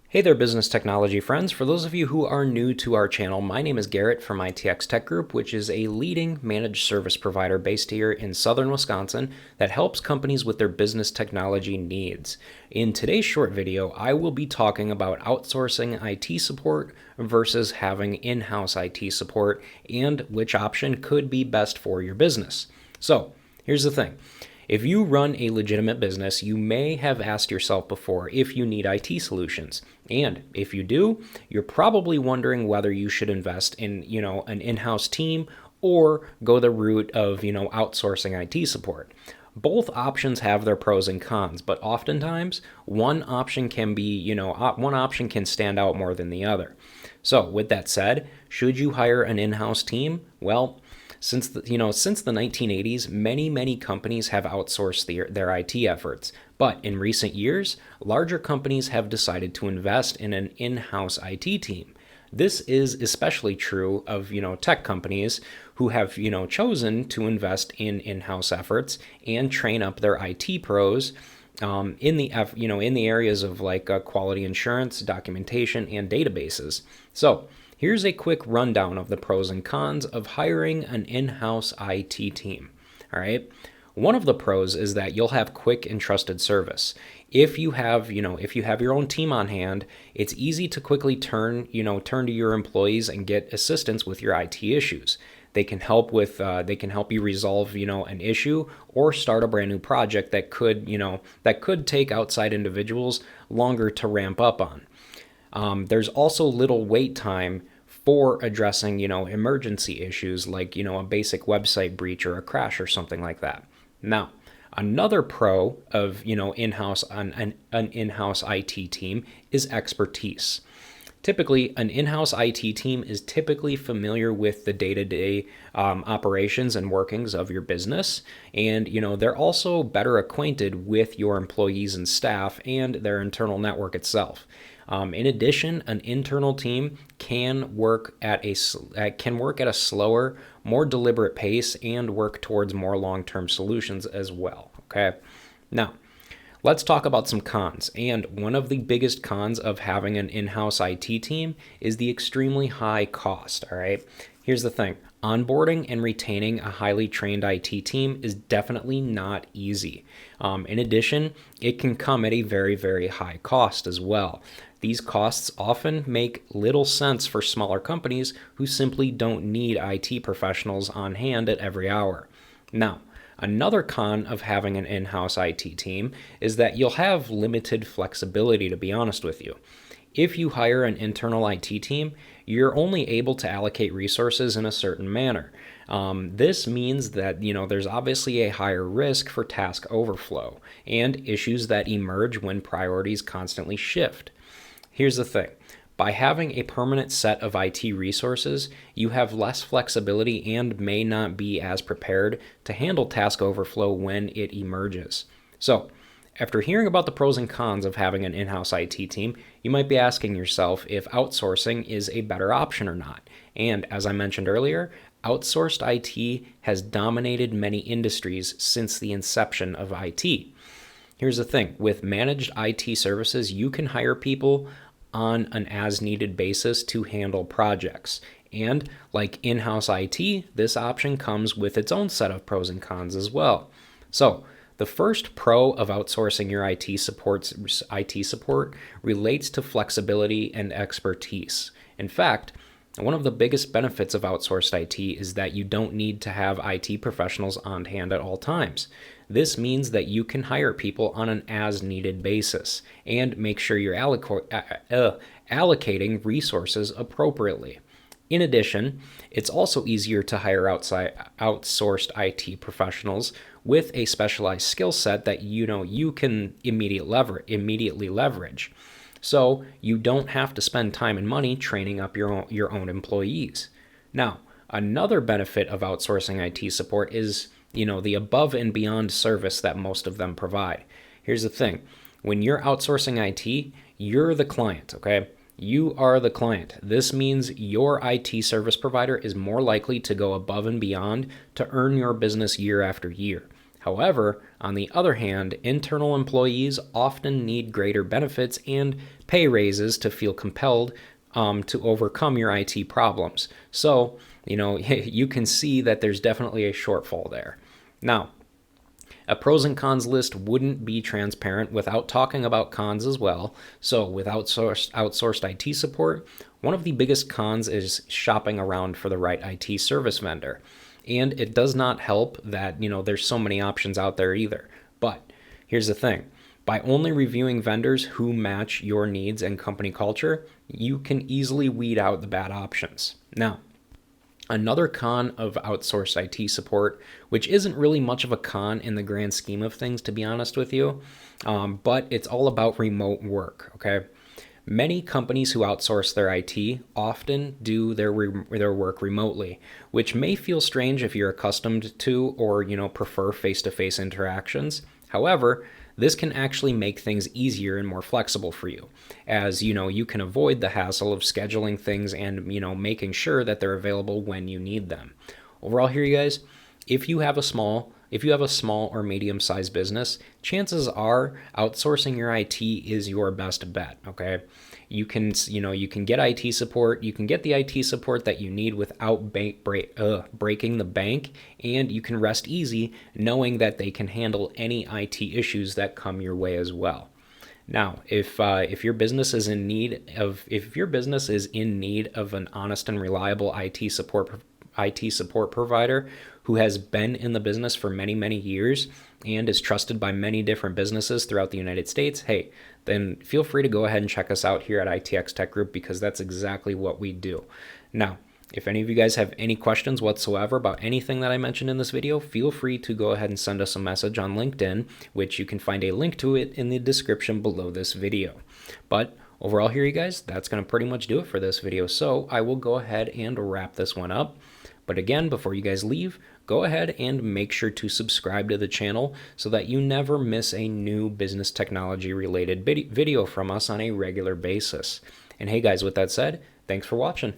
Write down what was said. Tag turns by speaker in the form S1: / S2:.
S1: Hey there, business technology friends. For those of you who are new to our channel, my name is Garrett from ITX Tech Group, which is a leading managed service provider based here in southern Wisconsin that helps companies with their business technology needs. In today's short video, I will be talking about outsourcing IT support versus having in-house IT support and which option could be best for your business. So, here's the thing. If you run a legitimate business, you may have asked yourself before if you need IT solutions. And if you do, you're probably wondering whether you should invest in, an in-house team or go the route of, outsourcing IT support. Both options have their pros and cons, but oftentimes one option can stand out more than the other. So, with that said, should you hire an in-house team? Well, since the 1980s, many companies have outsourced their IT efforts. But in recent years, larger companies have decided to invest in an in-house IT team. This is especially true of, tech companies who have, chosen to invest in in-house efforts and train up their IT pros in the areas of like quality assurance, documentation, and databases. So, here's a quick rundown of the pros and cons of hiring an in-house IT team. All right. One of the pros is that you'll have quick and trusted service. If you have your own team on hand, it's easy to quickly turn to your employees and get assistance with your IT issues. They can help you resolve, an issue or start a brand new project that could take outside individuals longer to ramp up on. There's also little wait time for addressing, emergency issues like, a basic website breach or a crash or something like that. Now, another pro of, an in-house IT team is expertise. Typically, an in-house IT team is typically familiar with the day-to-day operations and workings of your business, and they're also better acquainted with your employees and staff and their internal network itself. In addition, an internal team can work at a slower, more deliberate pace and work towards more long-term solutions as well. Okay, now let's talk about some cons. And one of the biggest cons of having an in-house IT team is the extremely high cost. All right, here's the thing. Onboarding and retaining a highly trained IT team is definitely not easy. In addition, it can come at a very, very high cost as well. These costs often make little sense for smaller companies who simply don't need IT professionals on hand at every hour. Now, another con of having an in-house IT team is that you'll have limited flexibility, to be honest with you. If you hire an internal IT team, you're only able to allocate resources in a certain manner. This means that, there's obviously a higher risk for task overflow and issues that emerge when priorities constantly shift. Here's the thing. By having a permanent set of IT resources, you have less flexibility and may not be as prepared to handle task overflow when it emerges. So, after hearing about the pros and cons of having an in-house IT team, you might be asking yourself if outsourcing is a better option or not. And as I mentioned earlier, outsourced IT has dominated many industries since the inception of IT. Here's the thing. With managed IT services, you can hire people on an as-needed basis to handle projects. And like in-house IT, this option comes with its own set of pros and cons as well. So, the first pro of outsourcing your IT support relates to flexibility and expertise. In fact, one of the biggest benefits of outsourced IT is that you don't need to have IT professionals on hand at all times. This means that you can hire people on an as-needed basis and make sure you're allocating resources appropriately. In addition, it's also easier to hire outsourced IT professionals with a specialized skill set that you can immediately leverage. So you don't have to spend time and money training up your own employees. Now, another benefit of outsourcing IT support is, the above and beyond service that most of them provide. Here's the thing. When you're outsourcing IT, you're the client, okay? You are the client. This means your IT service provider is more likely to go above and beyond to earn your business year after year. However, on the other hand, internal employees often need greater benefits and pay raises to feel compelled to overcome your IT problems. So, you can see that there's definitely a shortfall there. Now, a pros and cons list wouldn't be transparent without talking about cons as well. So, with outsourced IT support, one of the biggest cons is shopping around for the right IT service vendor. And it does not help that, there's so many options out there either. But here's the thing. By only reviewing vendors who match your needs and company culture, you can easily weed out the bad options. Now, another con of outsourced IT support, which isn't really much of a con in the grand scheme of things, to be honest with you, but it's all about remote work, okay? Many companies who outsource their IT often do their work remotely, which may feel strange if you're accustomed to or, prefer face-to-face interactions. However, this can actually make things easier and more flexible for you, as you can avoid the hassle of scheduling things and making sure that they're available when you need them. Overall here, you guys, if you have a small or medium-sized business, chances are outsourcing your IT is your best bet, okay? You can get IT support. You can get the IT support that you need without breaking the bank, and you can rest easy knowing that they can handle any IT issues that come your way as well. Now, if your business is in need of an honest and reliable IT support provider who has been in the business for many, many years and is trusted by many different businesses throughout the United States, hey, then feel free to go ahead and check us out here at ITX Tech Group, because that's exactly what we do. Now, if any of you guys have any questions whatsoever about anything that I mentioned in this video, feel free to go ahead and send us a message on LinkedIn, which you can find a link to it in the description below this video. But overall here, you guys, that's going to pretty much do it for this video. So I will go ahead and wrap this one up. But again, before you guys leave, go ahead and make sure to subscribe to the channel so that you never miss a new business technology related video from us on a regular basis. And hey guys, with that said, thanks for watching.